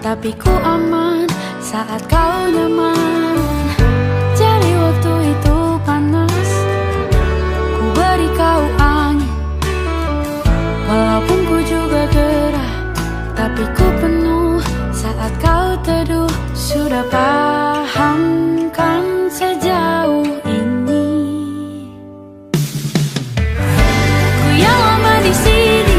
tapi ku aman saat kau nyaman. Jadi waktu itu panas, ku beri kau angin. Walaupun ku juga gerah, tapi ku penuh saat kau teduh. Sudah paham kan sejauh ini? Ku yang lama di sini,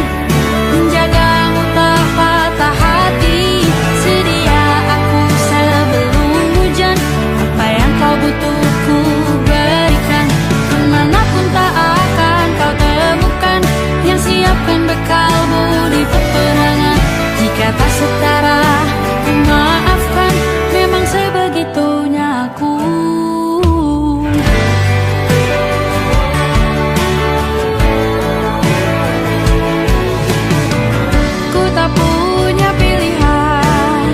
menjagamu tak patah hati. Sedia aku sebelum hujan, apa yang kau butuh ku berikan. Kemanapun tak akan kau temukan yang siapkan bekalmu di peperangan. Jika tak setara, ku maafkan, memang sebegitunya aku. Ku tak punya pilihan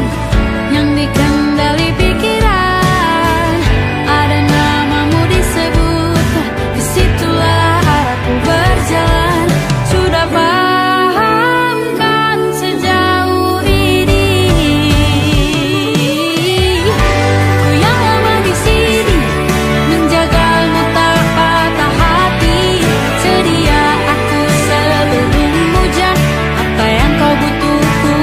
yang dikendali pikiran. Ada namamu disebut, disitulah arahku berjalan. Sudah paham kan sejauh ini? Ku yang lama di sini, menjagamu tak patah hati. Sedia aku sebelum hujan, apa yang kau butuh ku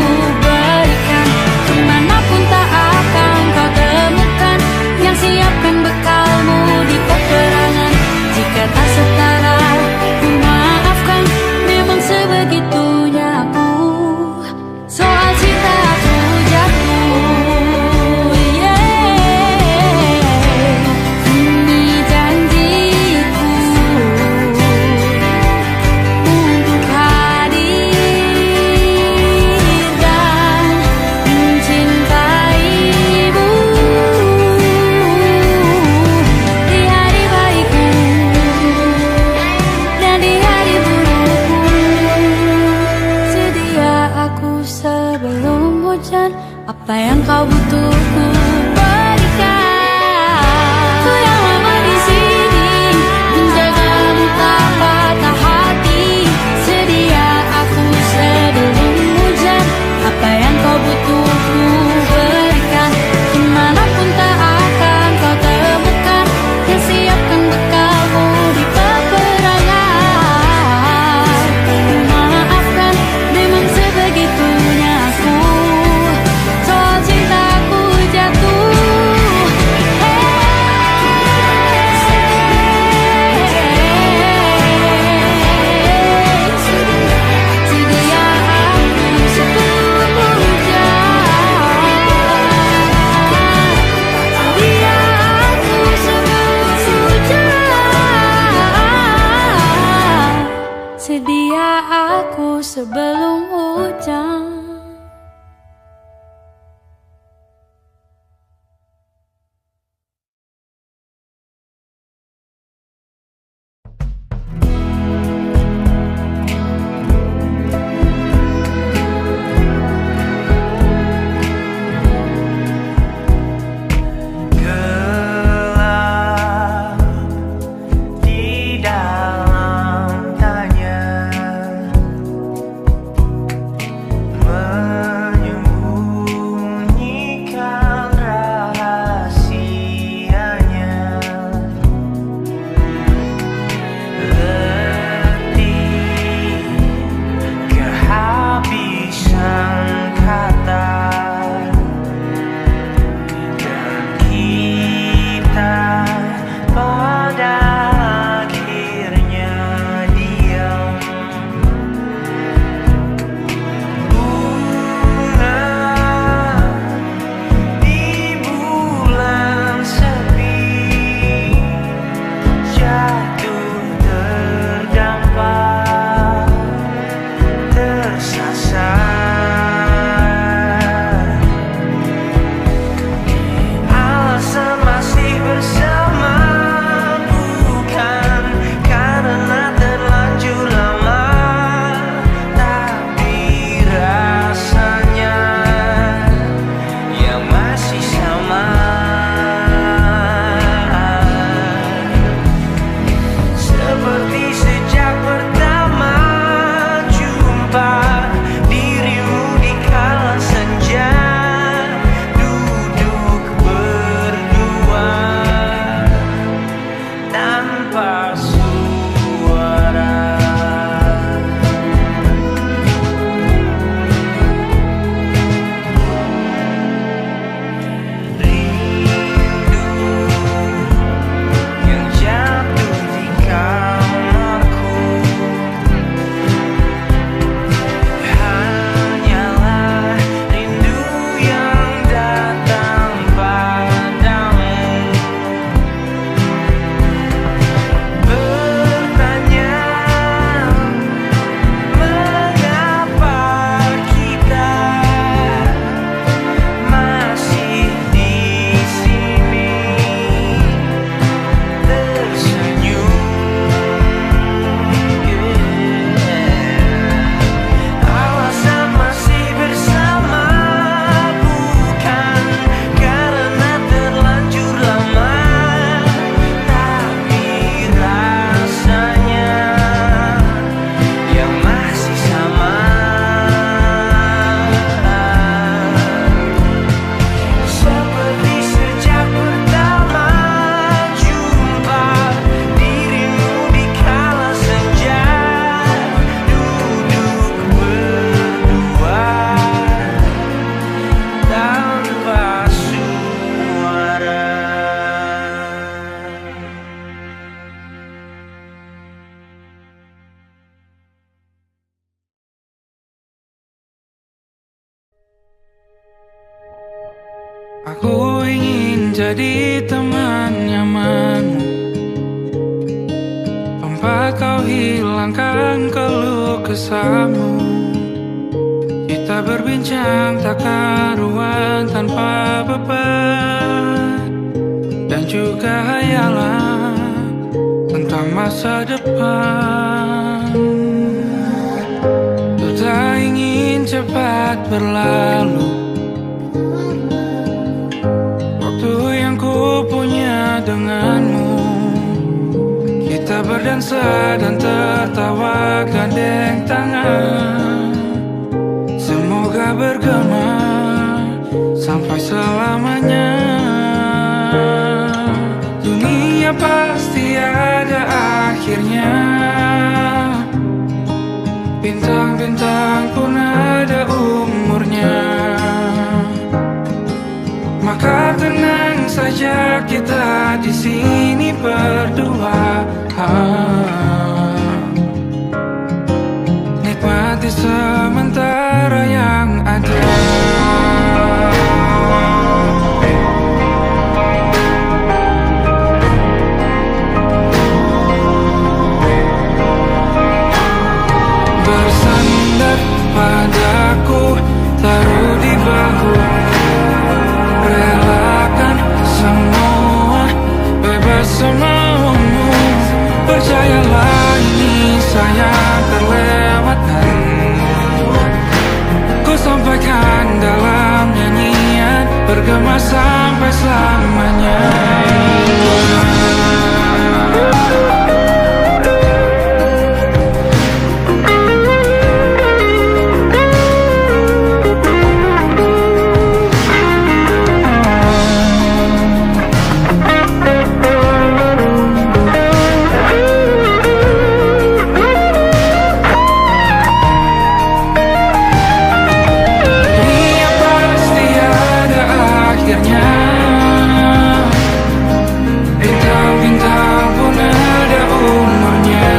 berikan. Kemanapun tak akan kau temukan yang siapkan bekalmu di peperangan. Jika tak setara, ku maafkan, memang sebegitunya aku. Soal cinta aku jatuh, ini janjiku untuk hadir dan mencintaimu di hari baikku dan di hari burukku. Sedia aku sebelum hujan, apa yang kau butuh ku berikan. Ku yang lama di sini, menjagamu tak patah hati. Sedia aku sebelum hujan, apa yang kau butuh ku berikan. Kemanapun tak akan kau temukan yang siapkan bekalmu di peperangan. Maafkan, memang sebegitunya aku. Soal cintaku jatuh. Aku ingin jadi teman nyamanmu, tempat kau hilangkan keluh kesahmu. Kita berbincang tak karuan tanpa beban, dan juga hayalan tentang masa depan. Ku tak ingin cepat berlalu waktu yang ku punya denganmu. Kita berdansa dan tertawa gandeng tangan. Semoga bergema sampai selamanya. Dunia pasti ada akhirnya, bintang-bintang pun ada umurnya. Maka tenang saja kita di sini berdua. Nikmati sementara yang ada. Bersandar padaku, taruh di bahu, relakan semua, bebas semaumu. Percayalah ini sayang terlewatkan. Ku sampaikan dalam nyanyian, bergema sampai selamanya. Bintang-bintang pun ada umurnya.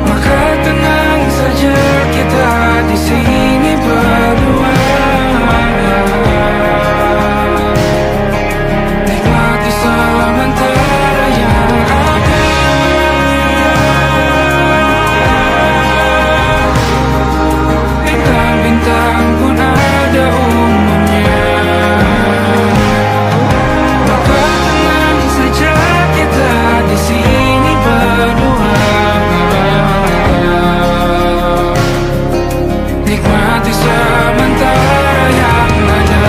Maka tenang saja kita di sini berdua. Nikmati sementara yang ada. Bintang-bintang pun ada umurnya. Di sini berdua, nikmati sementara yang ada.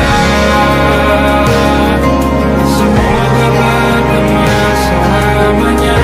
Semoga bergema selamanya.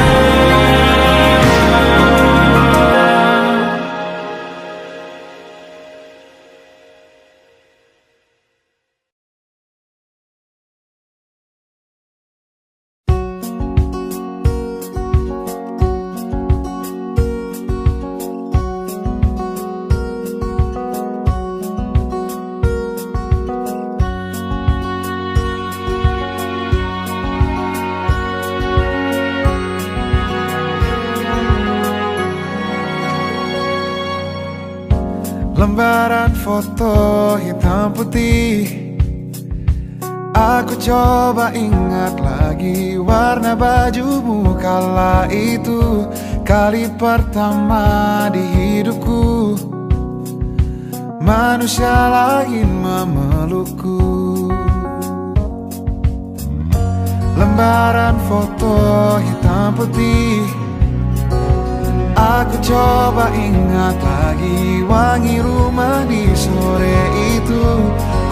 Lembaran foto hitam putih, aku coba ingat lagi warna bajumu kala itu. Kali pertama di hidupku, manusia lain memelukku. Lembaran foto hitam putih, aku coba ingat lagi wangi rumah di sore itu.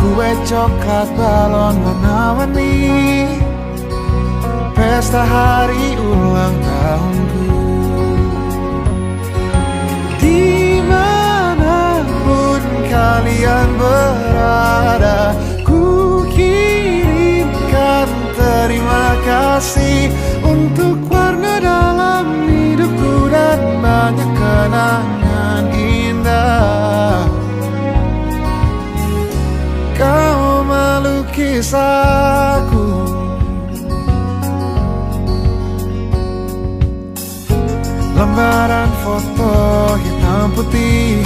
Kue coklat, balon warna-warni, pesta hari ulang tahunku. Dimanapun kalian berada, ku kirimkan terima kasih untuk warna dalam hidupku dan banyak kenangan indah. Kau melukis aku, lembaran foto hitam putih,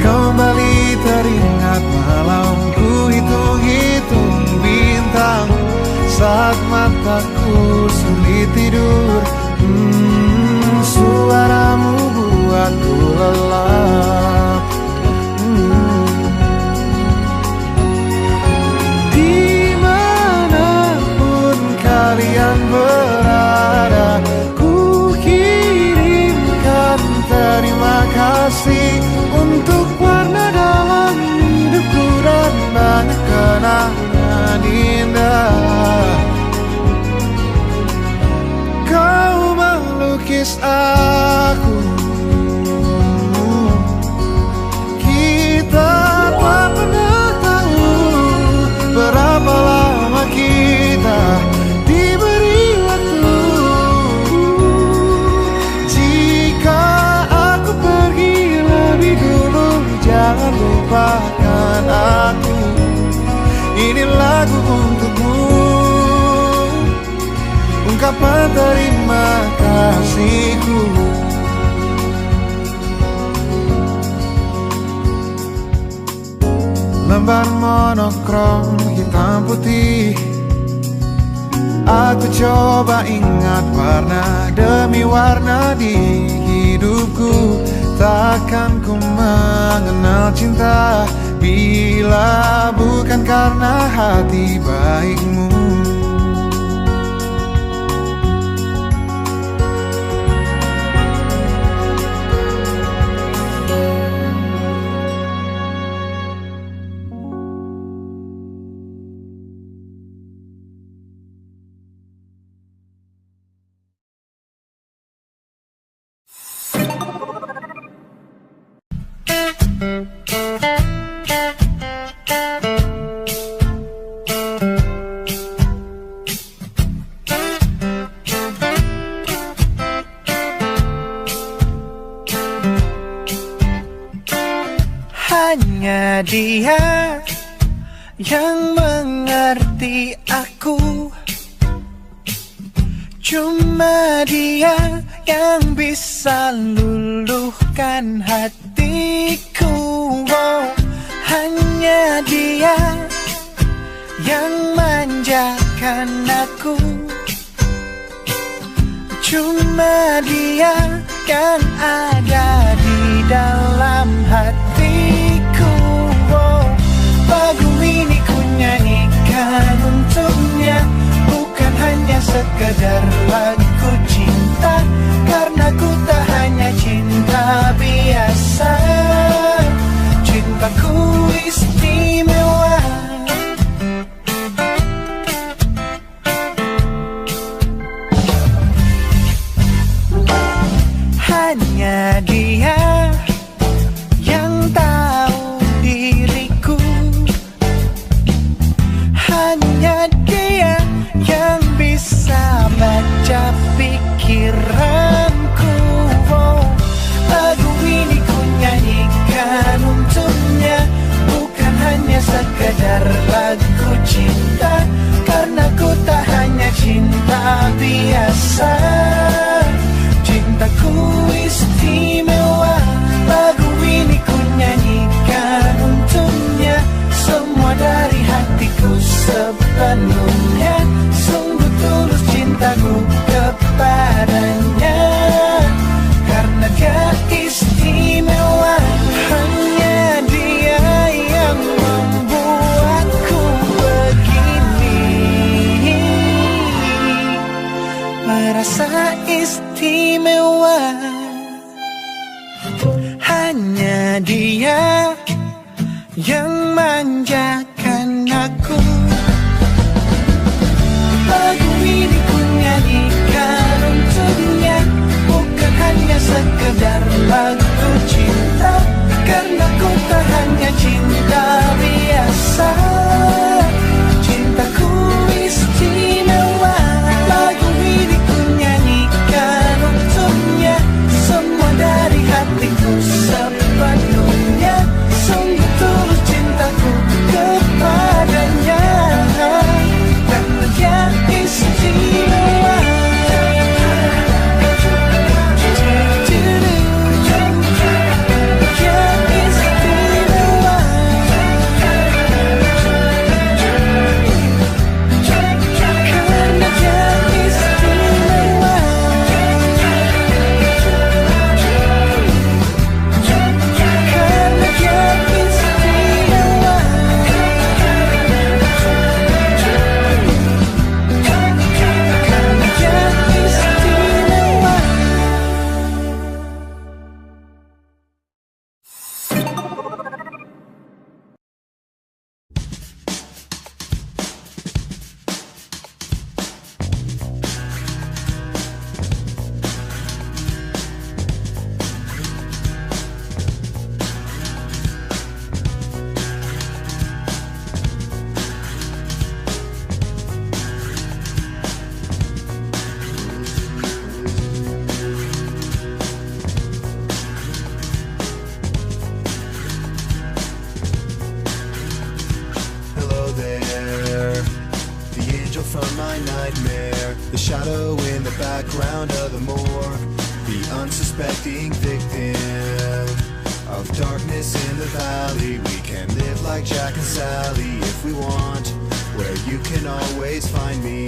kembali teringat malam Kapan terima kasihku? Lembar monokrom hitam putih, aku coba ingat warna demi warna di hidupku. Takkan ku mengenal cinta bila bukan karena hati baikmu. Hanya dia yang mengerti aku, cuma dia yang bisa luluhkan hatiku. Oh, hanya dia yang manjakan aku, cuma dia yang ada di dalam hatiku. Oh, lagu ini ku nyanyikan untuknya, bukan hanya sekedar lagu cinta, karena ku tak hanya cinta biasa. Cintaku istimewa. Hanya dia yang tahu diriku, hanya dia yang bisa baca pikiranku. Oh, lagu ini ku nyanyikan untuknya, bukan hanya sekedar lagu cinta, karena ku tak hanya cinta biasa. Cintaku istimewa. Lagu ini ku nyanyikan untuknya, semua dari hatiku sepenuhnya. Sungguh tulus cintaku kepadanya, karena dia istimewa. Hanya dia yang membuatku begini, merasa istimewa. Hanya dia yang manjakan aku. Lagu ini ku nyanyikan untuknya, bukan hanya sekedar lagu cinta, karena ku tak hanya cinta biasa. Cintaku istimewa. Lagu ini ku nyanyikan untuknya, semua dari hatiku sepenuhnya. Sungguh tulus cintaku kepadanya, karena dia istimewa. Hello there, the angel from my nightmare. the shadow in the background of the morgue, the unsuspecting victim of darkness in the valley. We can live like Jack and Sally if we want, where you can always find me.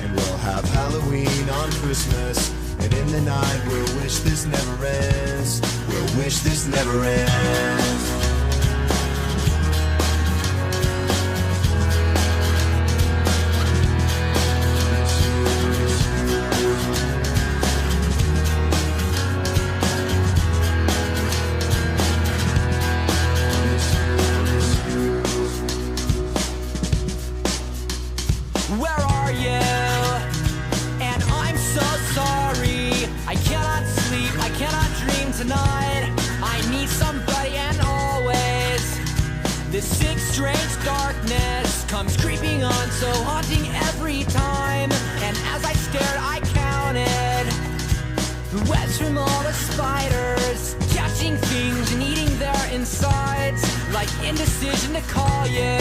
And we'll have Halloween on Christmas, and in the night we'll wish this never ends. We'll wish this never ends. Where are you? And I'm so sorry. I cannot sleep, I cannot dream tonight. I need somebody, and always this sick, strange darkness comes creeping on, so haunting every time. And as I stared, I counted the webs from all the spiders, catching things and eating their insides, like indecision to call you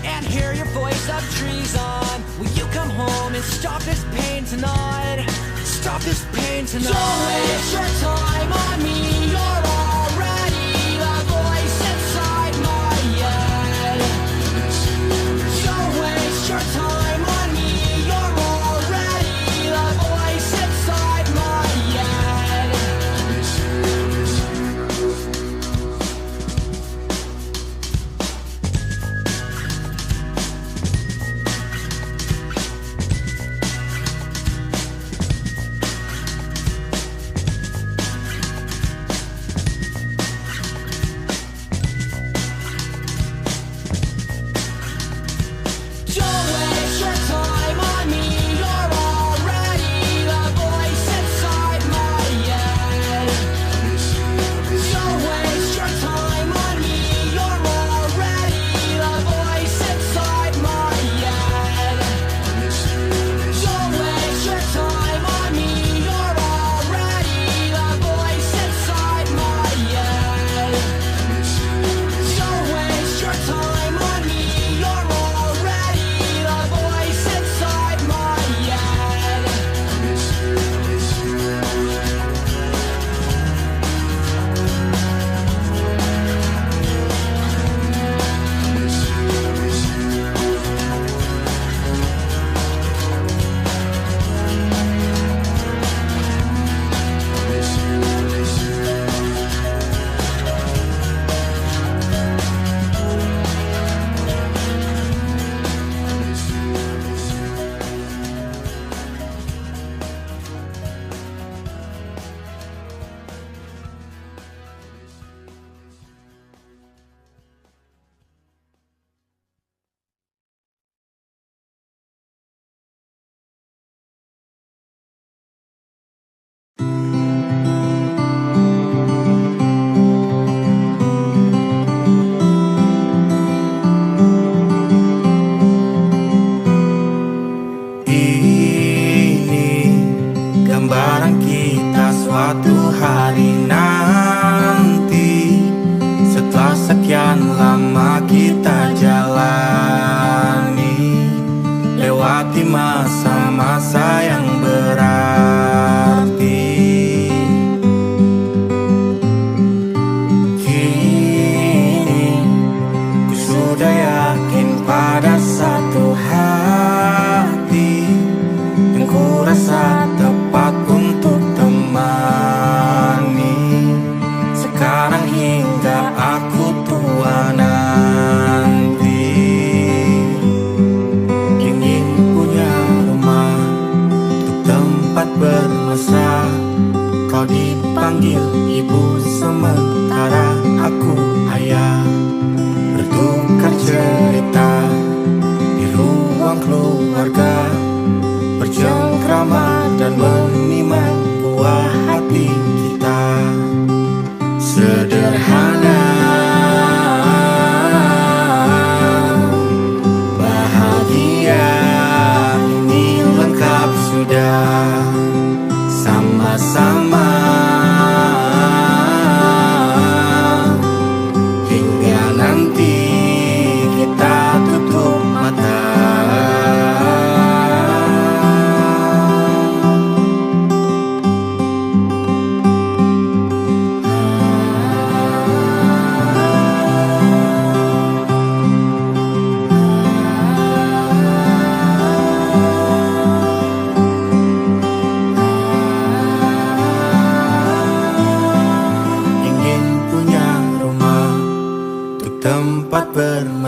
and hear your voice of treason. Will you come home and stop this pain tonight? Stop this pain tonight. Don't waste your time on me. You're already the voice inside my head. Don't waste your time on me. You're already the voice inside my head. suatu hari nanti, setelah sekian lama kita jalani, lewati masa-masa yang berarti. Kini ku sudah yakin pada satu hati yang ku rasa tepat untuk temani. Sekarang hingga aku tua nanti, ingin punya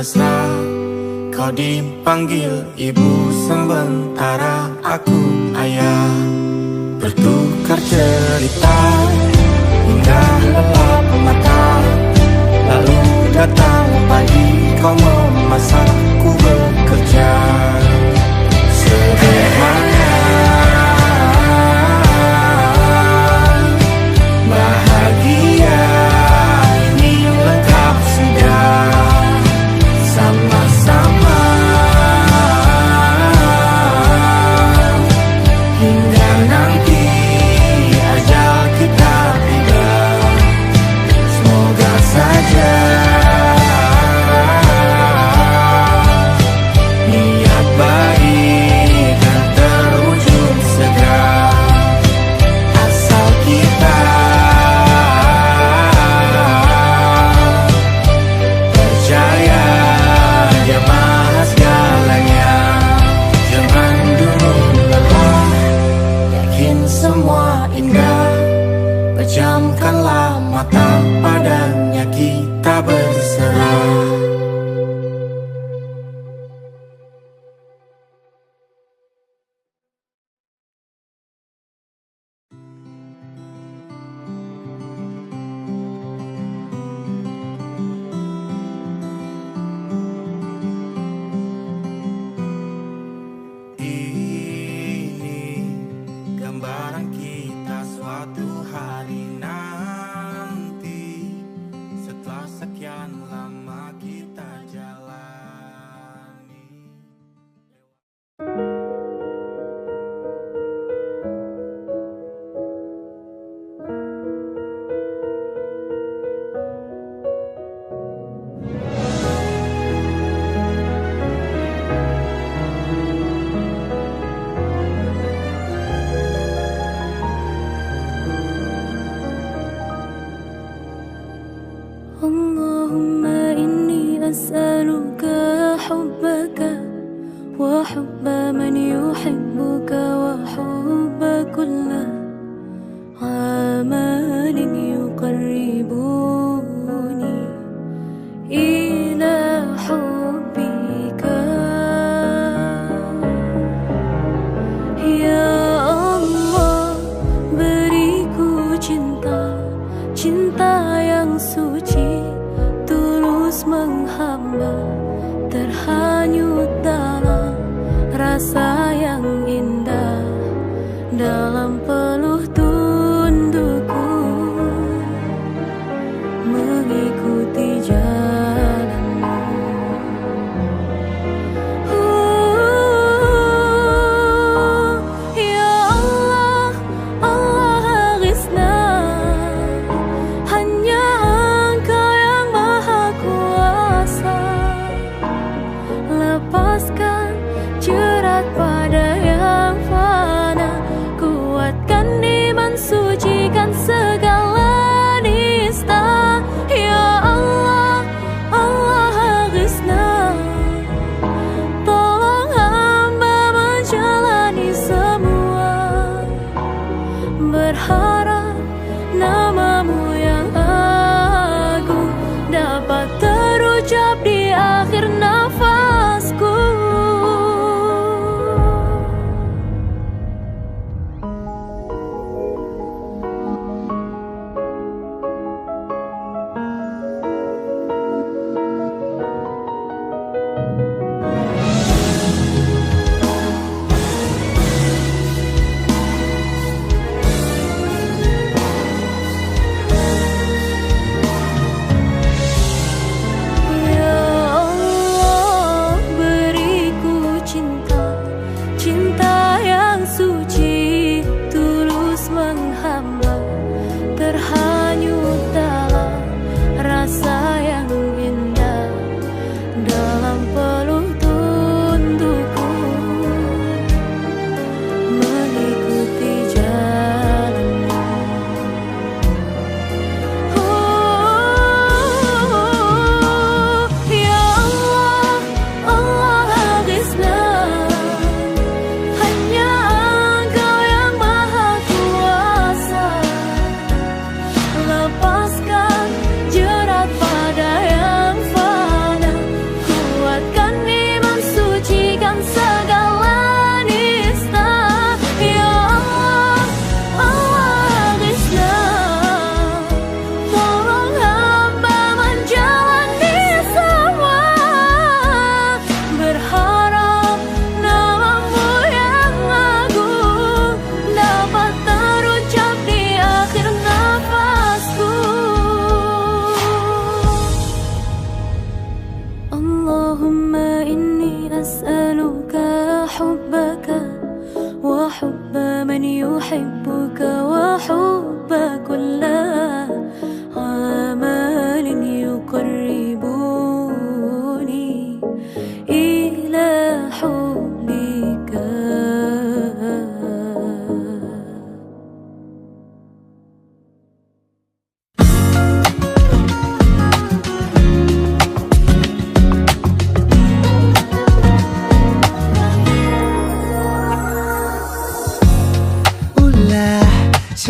mesra. Kau dipanggil ibu sementara aku ayah. Bertukar cerita hingga lelap mata. Lalu datang pagi, kau memasakku bekerja. Sederhana, bahagia ini lengkap sudah. Sama-sama hingga nanti ajal kita tiba. Semoga saja niat baik dan terwujud segera. Asal kita percaya Dia Maha segalanya. Jangan dulu lelah, yakin semua indah. Pejamkanlah mata, padanya kita berserah. Ini gambaran kita suatu hari nanti, setelah sekian lama kita jalani. Allahumma inni as'aluka hubbaka wa hubba man yuhibbuka wa hubba kulla amalin yuqarribuni ila hubbika. Ya Allah, beriku cinta, cinta yang suci, tulus menghamba, terhanyut dalam rasa yang indah, dalam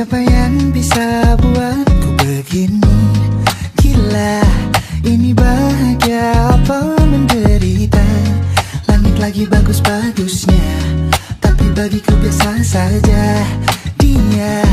Siapa yang bisa buatku begini? Gila, ini bahagia apa menderita? Langit lagi bagus-bagusnya, tapi bagiku biasa saja. Dia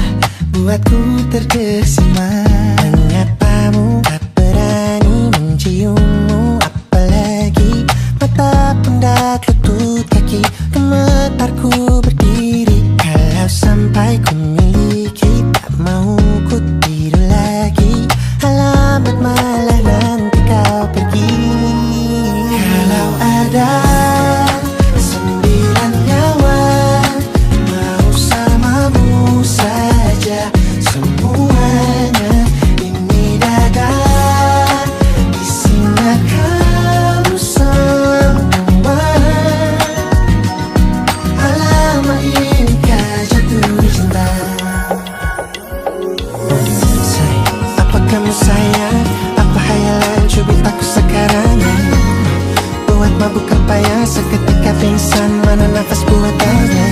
buatku terkesima. Menyapamu tak berani menciummu, apalagi mata pundak lutut kaki. Gemetarku berdiri kalau sampai ku miliki. Tak mau ku tidur lagi, alamat malah nanti kau pergi. Kalau ada 9 nyawa, mau samamu saja semuanya. Ini dada, isinya kamu semua. Alamak inikah jatuh cinta. Apa kamu sayang? Apa hayalan cubitaku sekarang? Buat mabuk apa ya? Seketika pingsan, mana nafas buatannya?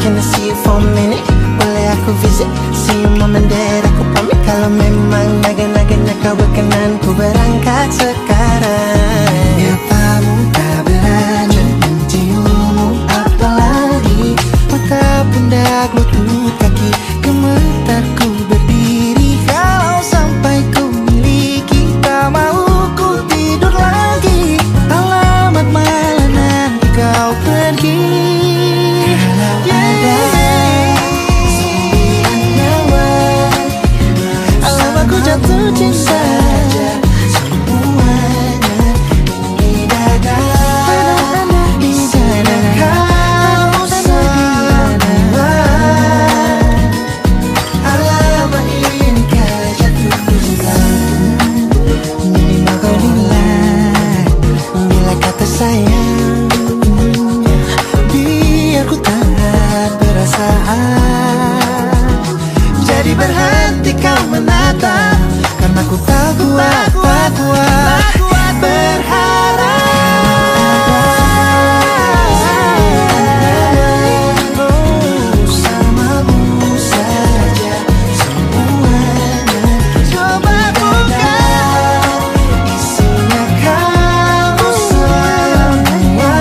Can I see you for a minute? Boleh aku visit? See you mom and dad, aku pamit. Kalau memang naga-naganya kau berkenan, ku berangkat sekarang. Nyapamu tak berani menciummu, apalagi mata pundak lutut kaki. Gemetarku berdiri kalau sampai ku miliki. Tak mau ku tidur lagi, alamat malah nanti kau pergi. Kalau ada 9 nyawa, alamat ku jatuh cinta. Semuanya ini dada, isinya kau semua. Alamat inikah jatuh cinta. Minimal kau nilai bila kata sayang, biar ku tak perasaan. Jadi berhenti kau menatap, karena ku tak kuat berharap. Samamu saja semuanya. Coba buka, isinya kamu semua.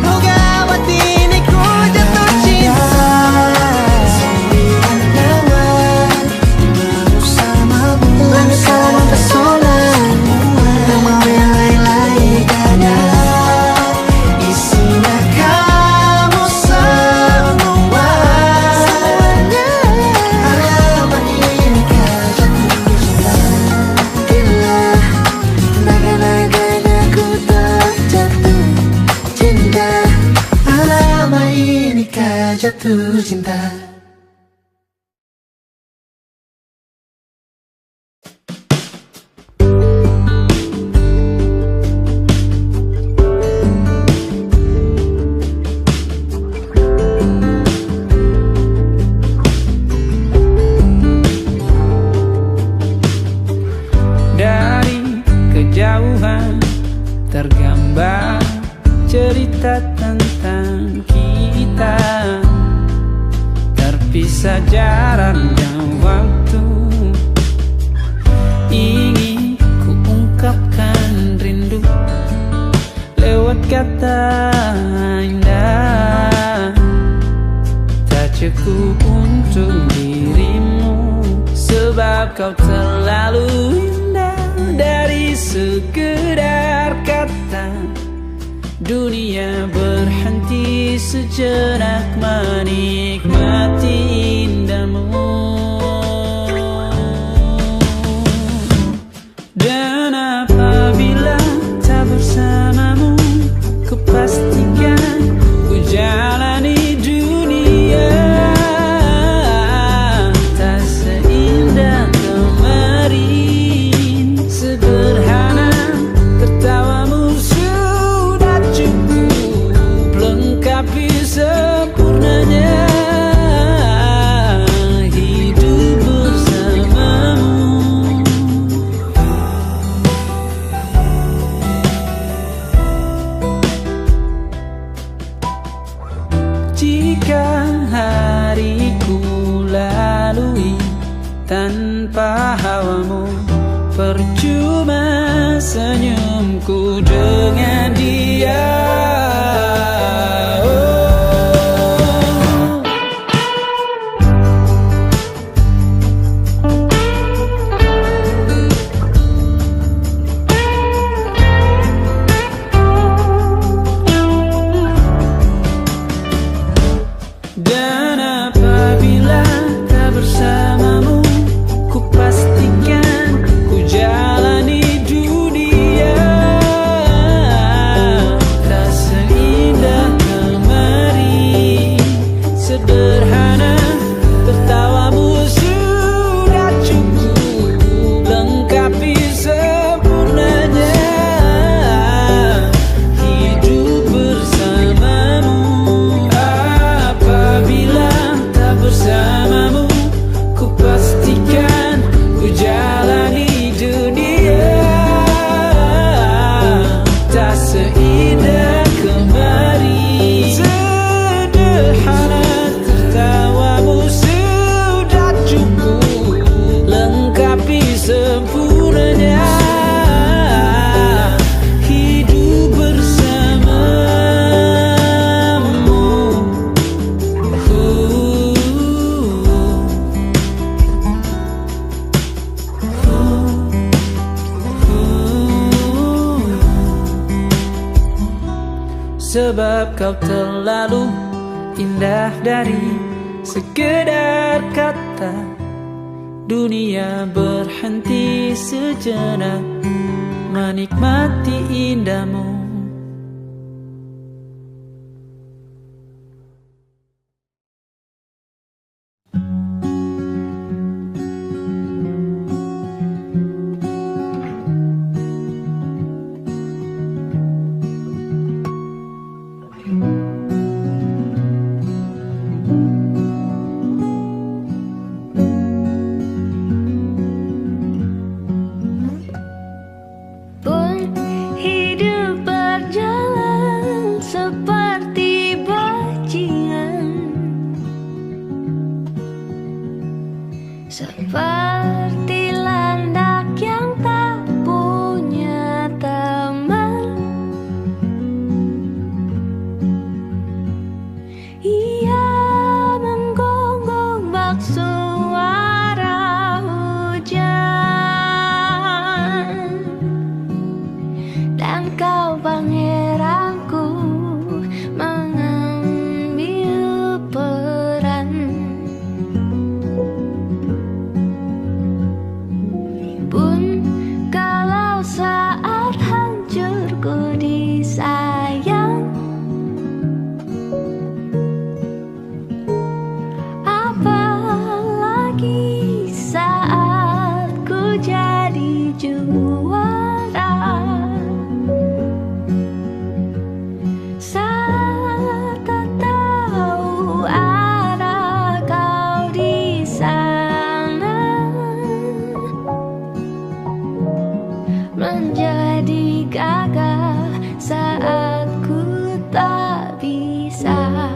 Oh gawat ini ku jatuh cinta. 9 nyawa, mau samamu pesona. Tak mau yang lain-lain ada, isinya kamu semua. Alamat inikah jatuh cinta. Gila, naga-naganya ku tak jatuh cinta. Alamat inikah jatuh cinta. Dari kejauhan tergambar cerita tentang kita, terpisah jarak dan waktu. Ingin ku ungkapkan rindu lewat kata indah. Tak cukup untuk dirimu, sebab kau terlalu indah. Dari sekedar kata, dunia berhenti sejenak menikmati indahmu. Dan apabila tak bersamamu, kupastikan ku jalani dunia tak seindah kemarin. Sederhana tertawamu sudah cukup lengkapi sempurnanya. percuma senyumku dengan dia. Dan apabila tak bersamamu, ku pastikan ku jalani dunia tak seindah kemarin. Sederhana, tertawamu sudah cukup lengkapi sempurnanya hidup bersamamu. Apabila tak bersamamu, ku pastikan ku jalani dunia tak seindah kemarin. Sederhana, tertawamu sudah cukup lengkapi sempurnanya hidup bersamamu. Sebab kau terlalu indah dari sekedar kata. Dunia berhenti sejenak menikmati indahmu. Pun hidup berjalan seperti bajingan, seperti landak yang tak punya teman. Ia menggonggong bak suara hujan, dan kau pangeranku mengambil peran. Pun kalau saat hancurku disayang, apalagi saat ku jadi juara. Saat tak tahu arah kau di sana, menjadi gagah saat ku tak bisa.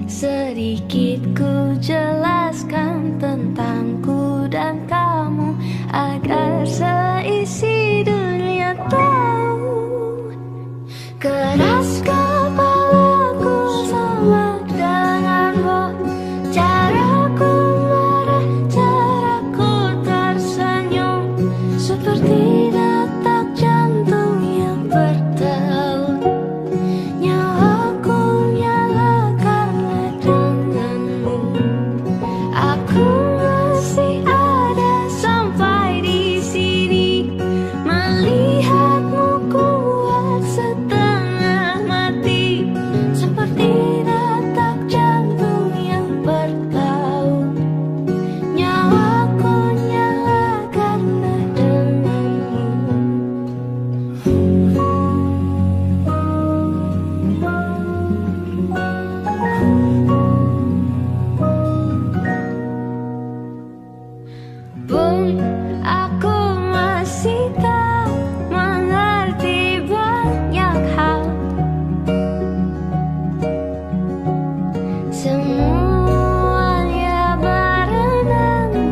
Sedikit ku jelaskan tentangku dan kamu agar seisi dunia tahu. Keras kepalaku sama denganmu, caraku marah, caraku tersenyum, seperti detak jantung yang bertaut. Nyawaku nyala karena denganmu. Aku masih ada sampai di sini, melihatmu kuat setengah mati, seperti detak jantung yang bertaut. Nyawaku nyala karena denganmu. Pun aku masih tak mengerti banyak hal. Semuanya berenang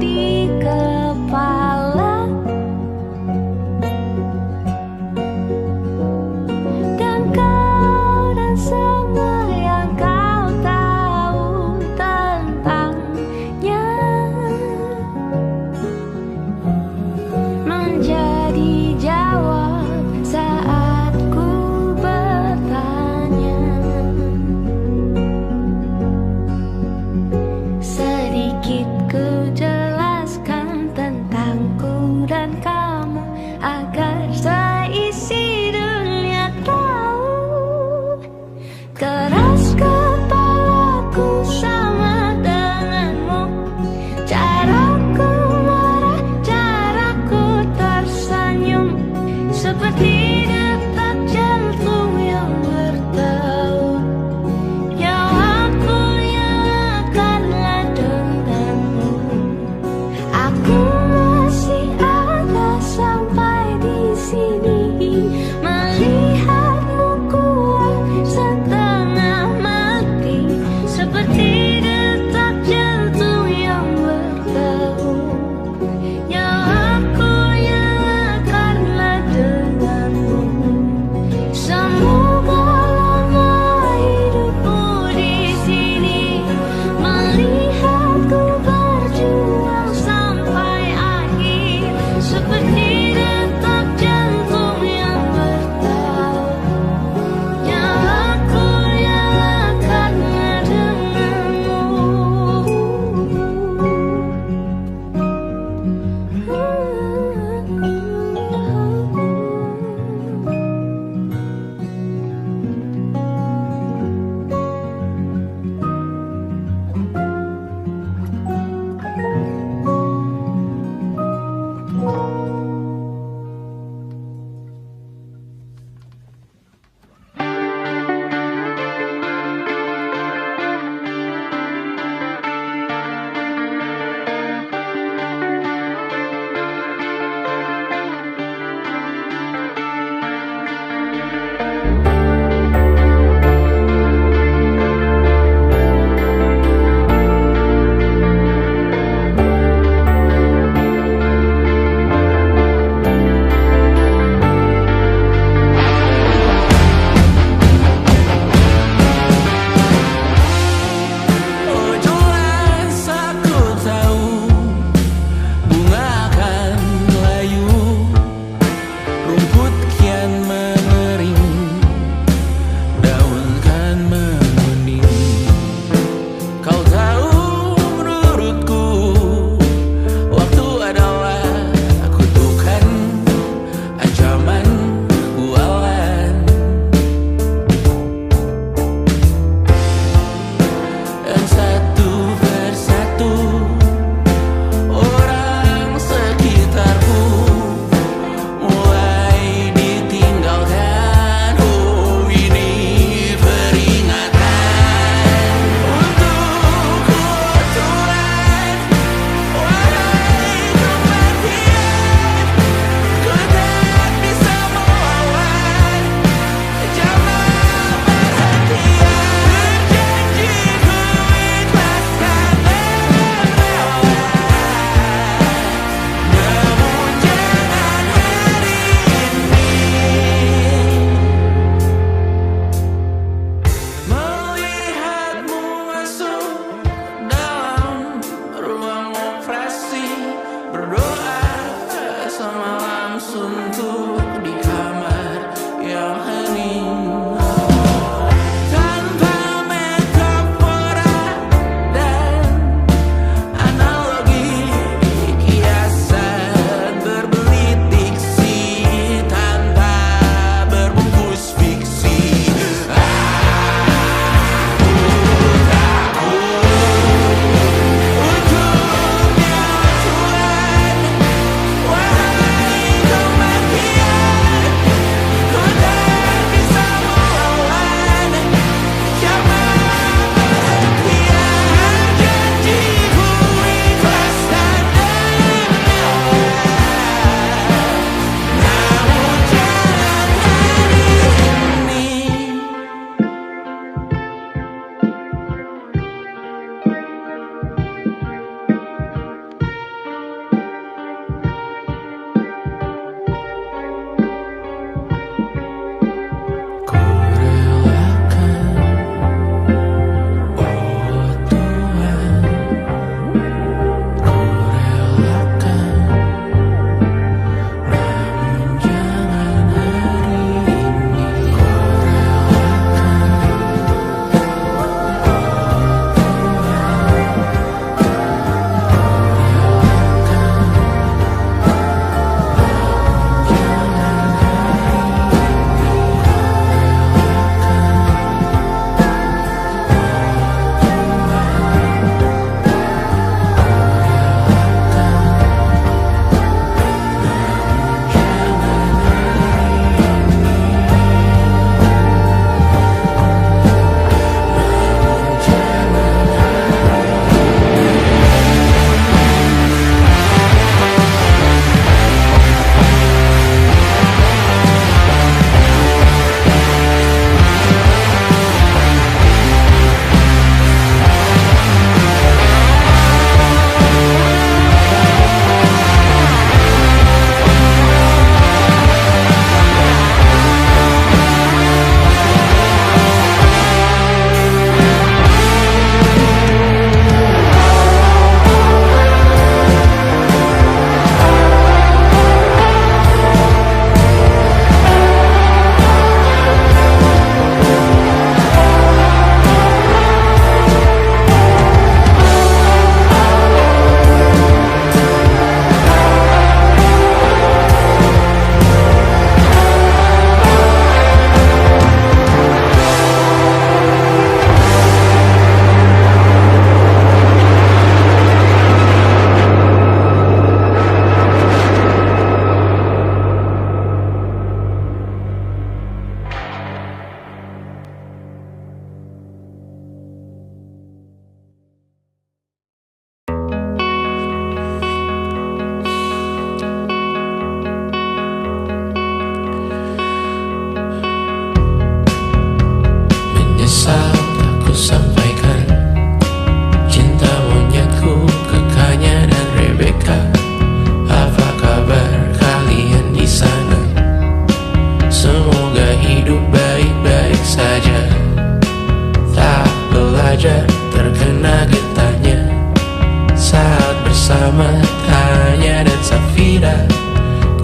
bersama Tanya dan Safira.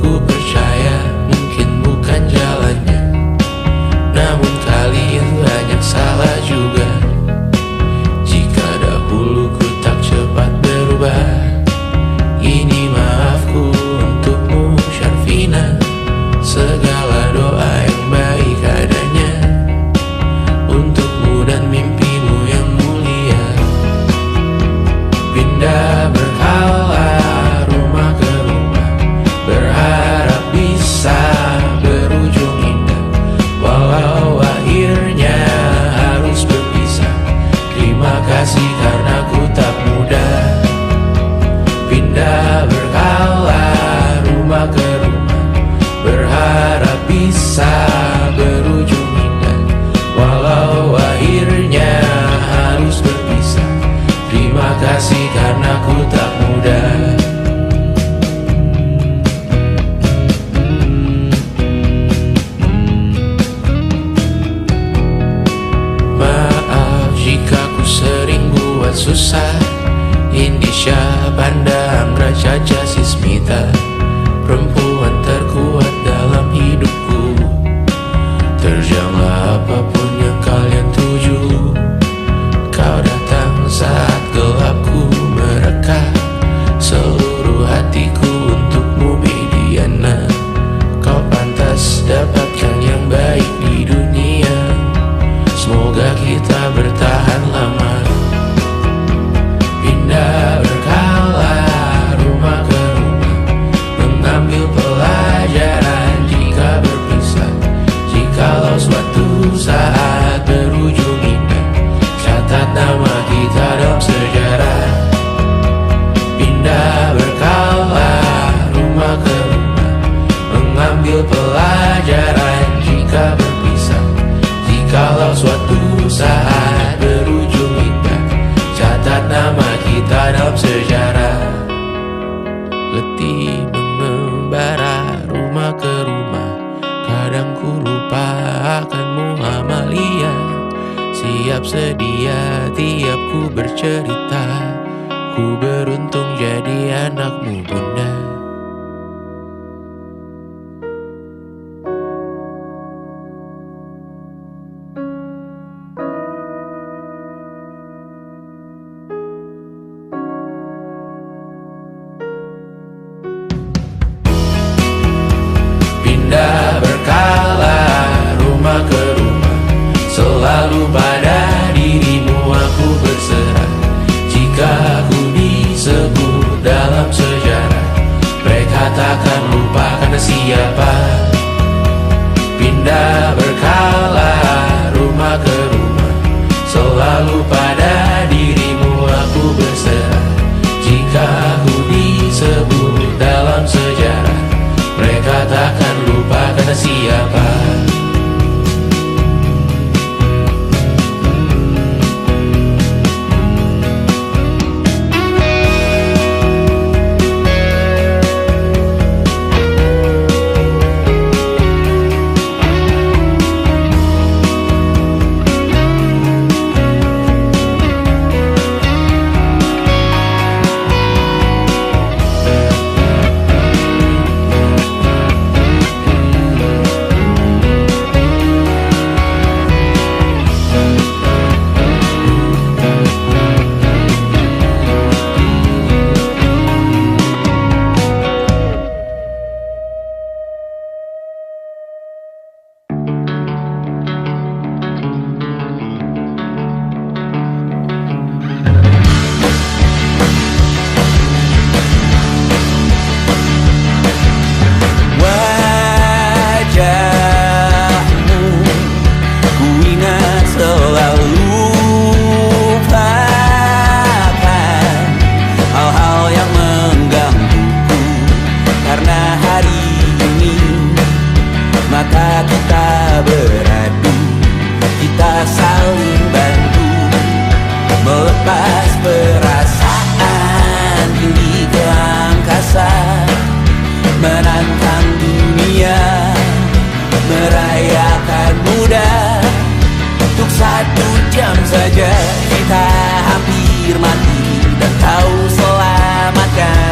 Ku percaya mungkin bukan jalannya, namun kalian banyak salah juga. Jika dahulu ku tak cepat berubah, ini maafku untukmu Syarfina. Segala doa yang baik adanya untukmu dan mimpimu yang mulia. Pindah berkala rumah ke rumah, berharap bisa berujung indah. Walau akhirnya harus berpisah, terima kasih karena ku tak mudah. Pindah berkala rumah ke rumah, berharap bisa berujung indah. Walau akhirnya harus berpisah, terima kasih karena ku tak mudah. Maaf jika ku sering buat susah. Indisha, Panda, Anggra, Caca, Sismita, perempuan terkuat dalam hidupku. Terjanglah apapun yang kalian tuju. Kau datang saat gelapku mereka, seluruh hatiku untukmu Mediana. Kau pantas dapatkan yang baik di dunia, semoga kita bertahan lama. Pindah berkala rumah ke rumah, mengambil pelajaran jika berpisah. Jikalau suatu saat berujung indah, catat nama kita dalam sejarah. Pindah berkala rumah ke rumah, mengambil pelajaran jika berpisah. Jikalau suatu saat berujung indah, catat nama kita dalam sejarah. Letih mengembara rumah ke rumah, kadang ku lupa akanmu Amalia. Siap sedia tiap ku bercerita, ku beruntung jadi anakmu bunda. Pindah berkala rumah ke rumah, selalu pada dirimu aku berserah. Jika aku disebut dalam sejarah, mereka takkan lupa karena siapa. Pindah berkala rumah ke rumah, selalu pada dirimu aku berserah. Jika aku disebut dalam sejarah, mereka takkan lupa karena siapa. saja kita hampir mati dan kau selamatkan.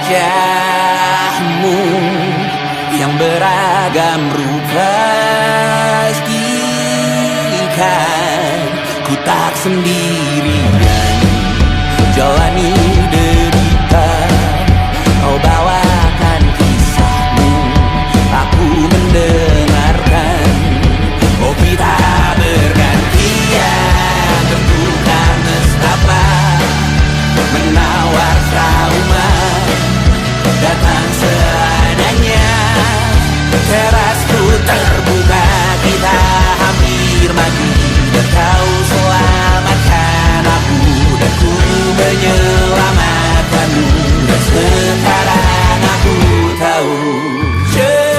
wajahmu yang beragam rupa, pastikan ku tak sendirian jalani derita. Kau bawakan kisahmu, aku mendengarkan. Oh kita bergantian bertukar nestapa, menawar trauma datang seadanya. Terasku terbuka, kita hampir mati, dan kau selamatkan aku, dan ku menyelamatkanmu. Dan sekarang aku tahu cerita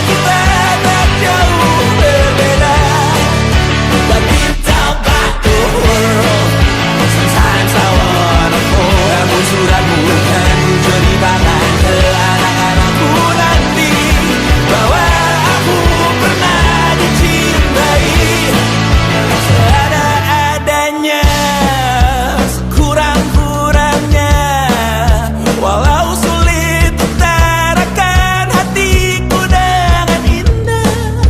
kita tak jauh berbeda, but without the world sometimes I wanna fall. Namun suratmu kan ku ceritakan ke anak-anakku nanti bahwa aku pernah dicintai seada-adanya, sekurang-kurangnya. Walau sulit utarakan hatiku dengan indah,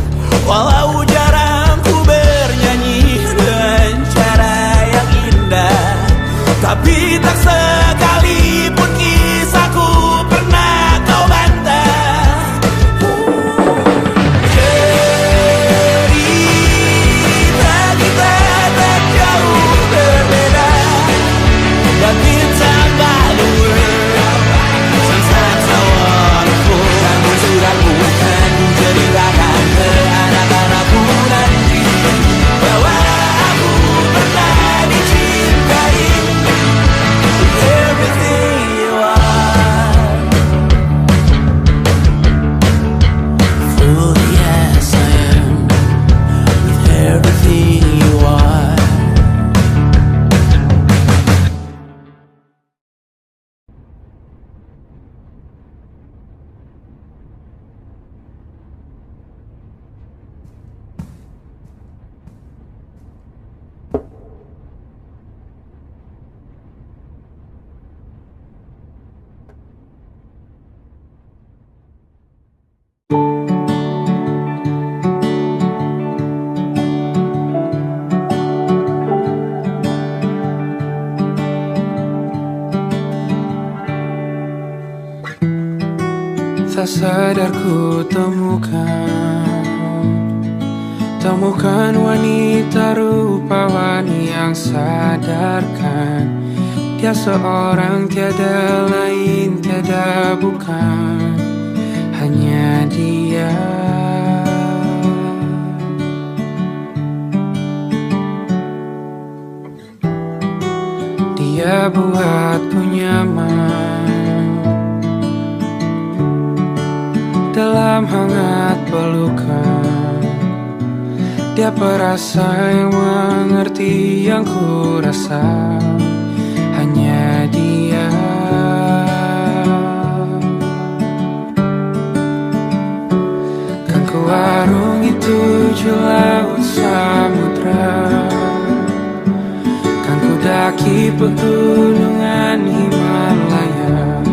walau jarang ku bernyanyi dengan cara yang indah, tapi tak sekalipun kisahku pernah kau bantah. Cerita kita tak jauh berbeda, but ditambah luar. Sometimes I wanna fall. Namun suratmu kan ku ceritakan ke anak-anakku nanti bahwa aku pernah dicintai. Everything you are, fully as I am, with everything you are. Tak sadar ku temukan wanita rupawan yang sadarkan dia seorang, tiada lain, tiada bukan, hanya dia. Dia buatku nyaman dalam hangat pelukan. Dia perasa yang mengerti yang ku rasa, hanya dia. Kan ku arungi 7 laut samudra, kan ku daki pegunungan Himalaya.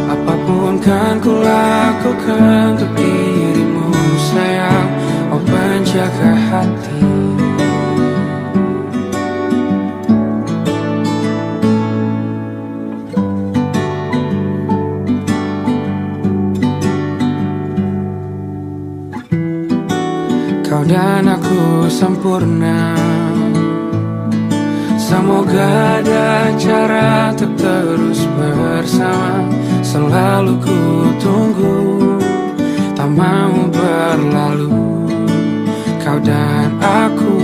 Apapun kan ku lakukan untuk dirimu sayang, oh penjaga hati. Kau dan aku sempurna, semoga ada cara untuk terus bersama. Selalu ku tunggu, tak mau berlalu, kau dan aku.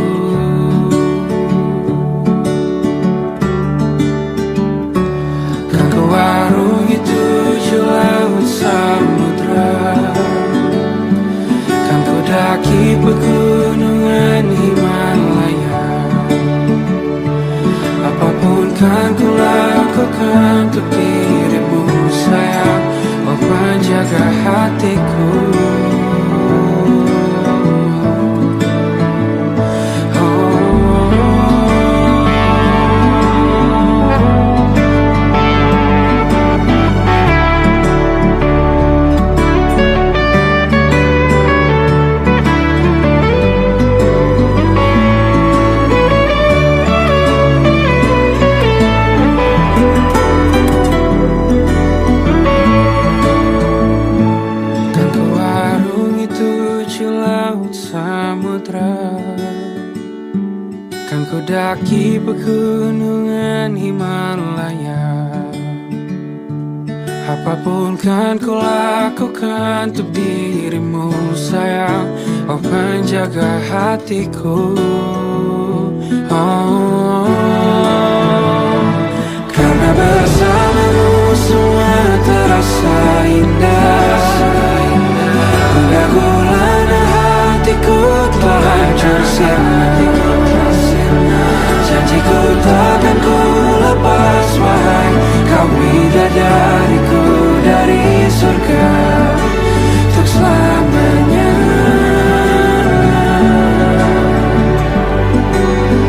Kan ku arungi 7 laut samudra, kan ku daki pegunungan Himalaya. Apapun kan ku lakukan untuk dirimu sayang, oh penjaga hatiku. Oh, Himalaya. Apapun kan ku lakukan untuk dirimu sayang, oh penjaga hatiku. Oh, karena bersamamu semua terasa indah. Hingga gulana hatiku telah hancur sirna. Janjiku takkan ku lepas, wahai kau bidadariku dari surga untuk selamanya,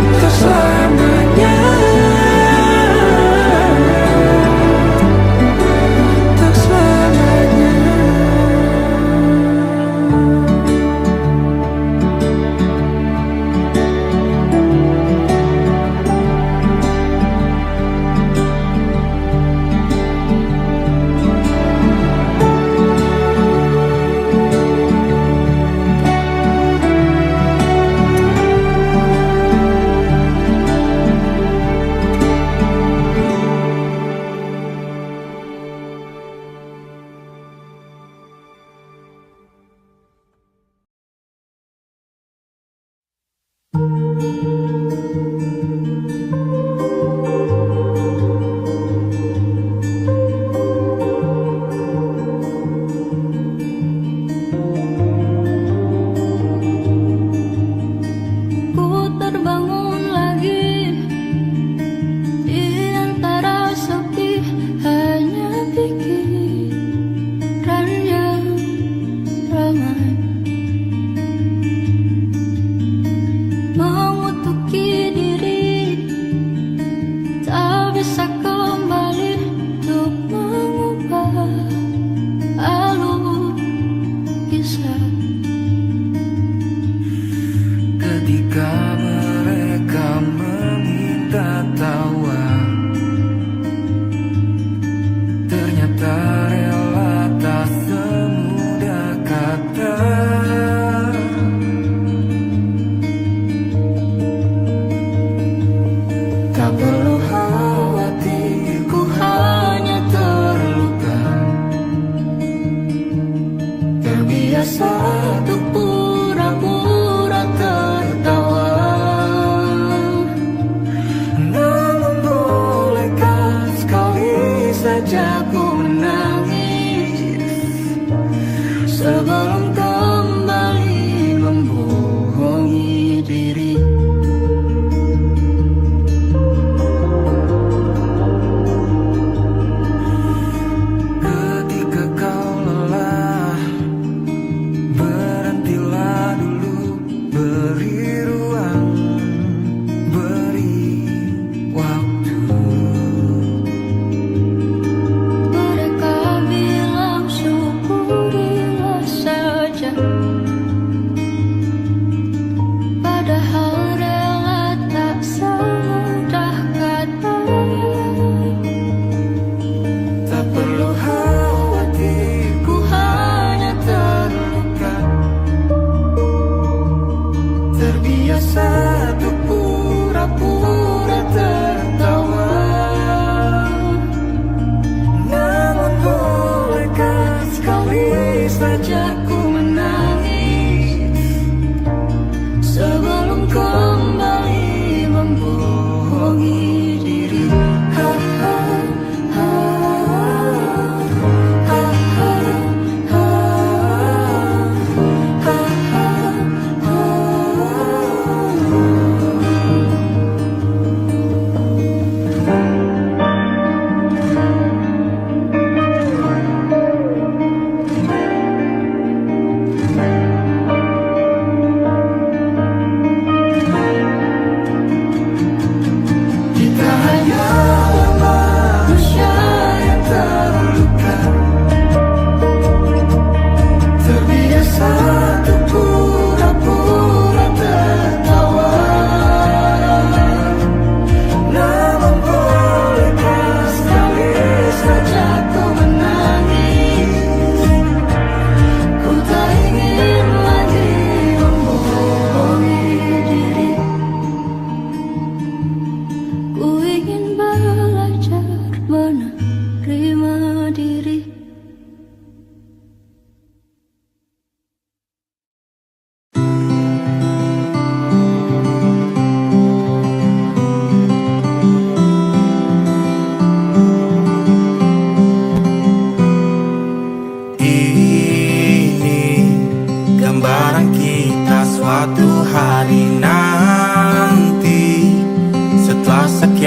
untuk selamanya, untuk selamanya.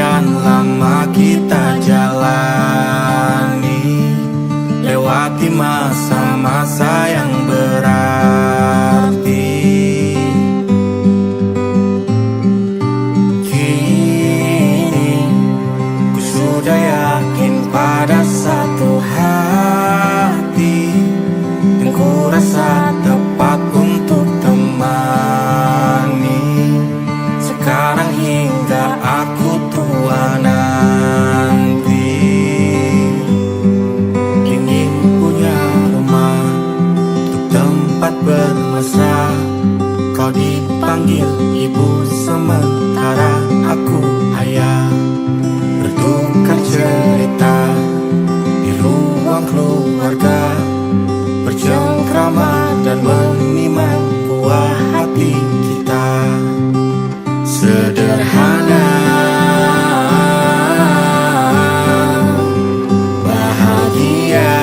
sekian lama kita jalani, lewati masa-masa yang berarti. Kini ku sudah yakin pada satu hati yang ku rasa tepat untuk temani. Sekarang hingga aku tua nanti, ingin punya rumah untuk tempat bermesra. Kau dipanggil ibu sementara aku ayah, bertukar cerita di ruang keluarga, bercengkrama dan menimang buah hati kita. Sederhana, bahagia,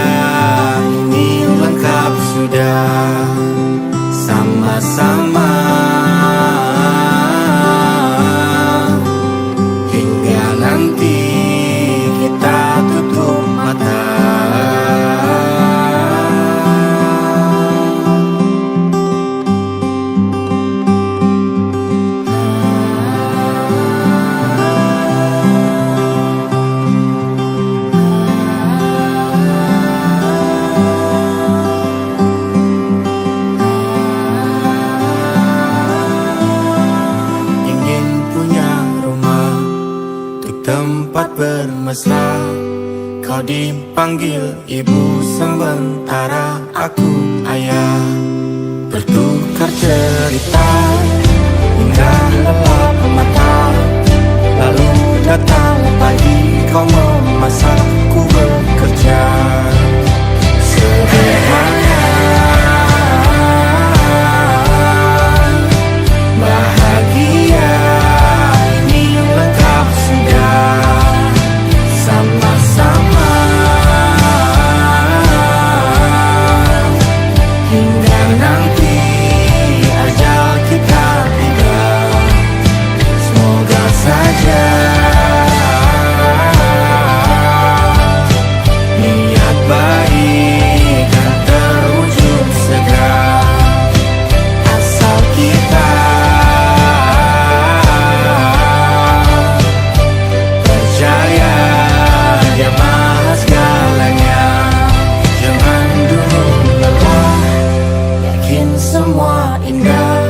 ini lengkap sudah. Sama-sama hingga nanti kita tutup mata. Tempat bermesra, kau dipanggil ibu sementara aku ayah, bertukar cerita hingga lelap mata. Lalu datang pagi, kau memasak, ku bekerja. Sederhana, bahagia, ini lengkap sudah. Sama-sama hingga nanti ajal kita tiba. Semoga saja niat baik kan terwujud segera, asal kita percaya Dia Maha segalanya. Jangan dulu lelah, yakin semua indah.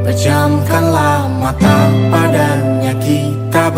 Pejamkanlah mata, padanya kita